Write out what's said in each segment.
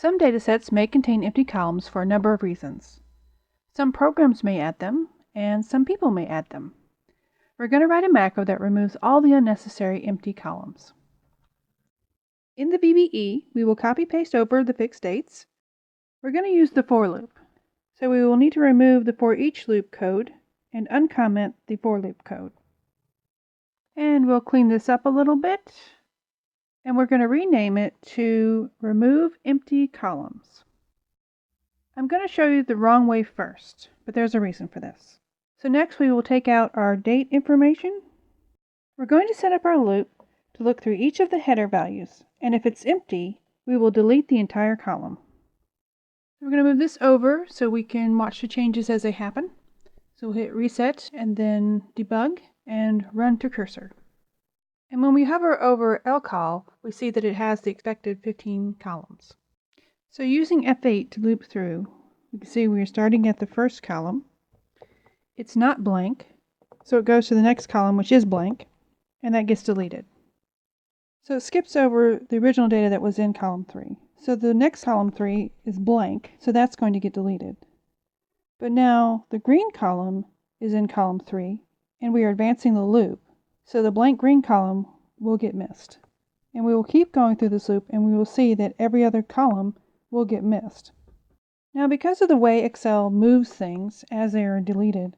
Some datasets may contain empty columns for a number of reasons. Some programs may add them, and some people may add them. We're going to write a macro that removes all the unnecessary empty columns. In the VBA, we will copy-paste over the fixed dates. We're going to use the for loop. So we will need to remove the for each loop code and uncomment the for loop code. And we'll clean this up a little bit. And we're going to rename it to remove empty columns. I'm going to show you the wrong way first, but there's a reason for this. So next we will take out our date information. We're going to set up our loop to look through each of the header values, and if it's empty, we will delete the entire column. We're going to move this over so we can watch the changes as they happen. So we'll hit reset and then debug and run to cursor. And when we hover over lcol, we see that it has the expected 15 columns. So using F8 to loop through, you can see we're starting at the first column. It's not blank, so it goes to the next column, which is blank, and that gets deleted. So it skips over the original data that was in column 3. So the next column 3 is blank, so that's going to get deleted. But now the green column is in column 3, and we are advancing the loop, so the blank green column will get missed. And we will keep going through this loop, and we will see that every other column will get missed. Now, because of the way Excel moves things as they are deleted,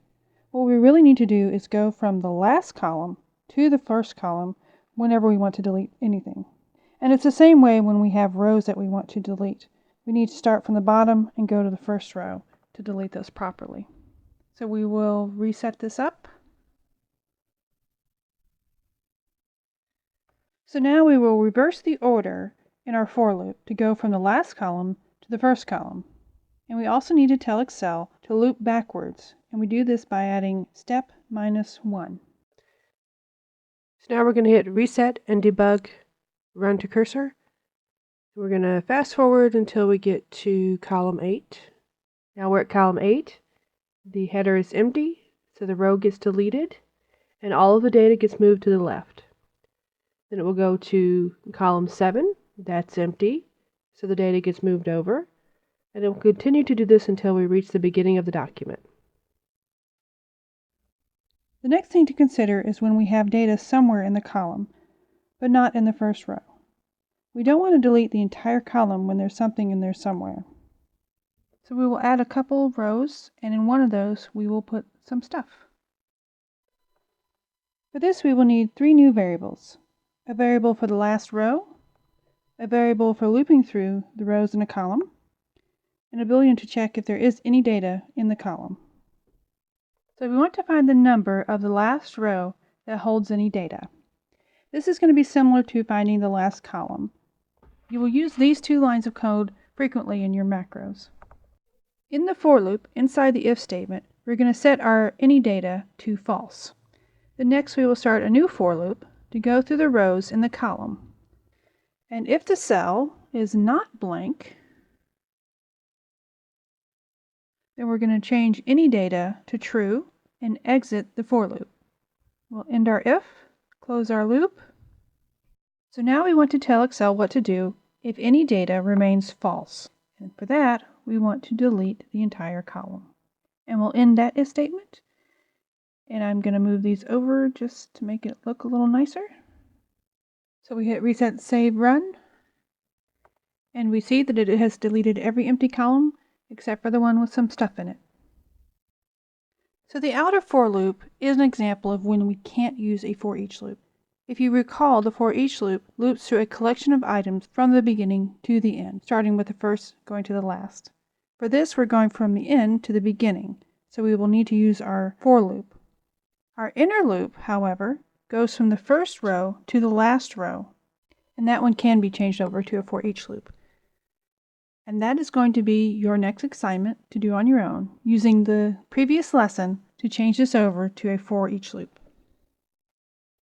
what we really need to do is go from the last column to the first column whenever we want to delete anything. And it's the same way when we have rows that we want to delete. We need to start from the bottom and go to the first row to delete those properly. So we will reset this up. So now we will reverse the order in our for loop to go from the last column to the first column. And we also need to tell Excel to loop backwards, and we do this by adding step -1. So now we're going to hit reset and debug, run to cursor. We're going to fast forward until we get to column 8. Now we're at column 8. The header is empty, so the row gets deleted, and all of the data gets moved to the left. Then it will go to column 7. That's empty, so the data gets moved over. And it will continue to do this until we reach the beginning of the document. The next thing to consider is when we have data somewhere in the column, but not in the first row. We don't want to delete the entire column when there's something in there somewhere. So we will add a couple of rows, and in one of those we will put some stuff. For this we will need 3 new variables. A variable for the last row, a variable for looping through the rows in a column, and a boolean to check if there is any data in the column. So we want to find the number of the last row that holds any data. This is going to be similar to finding the last column. You will use these 2 lines of code frequently in your macros. In the for loop, inside the if statement, we're going to set our any data to false. Then next we will start a new for loop to go through the rows in the column. And if the cell is not blank, then we're going to change any data to true and exit the for loop. We'll end our if, close our loop. So now we want to tell Excel what to do if any data remains false. And for that, we want to delete the entire column. And we'll end that if statement. And I'm going to move these over just to make it look a little nicer. So we hit reset, save, run. And we see that it has deleted every empty column except for the one with some stuff in it. So the outer for loop is an example of when we can't use a for each loop. If you recall, the for each loop loops through a collection of items from the beginning to the end, starting with the first going to the last. For this, we're going from the end to the beginning, so we will need to use our for loop. Our inner loop, however, goes from the first row to the last row, and that one can be changed over to a for each loop. And that is going to be your next assignment to do on your own, using the previous lesson to change this over to a for each loop.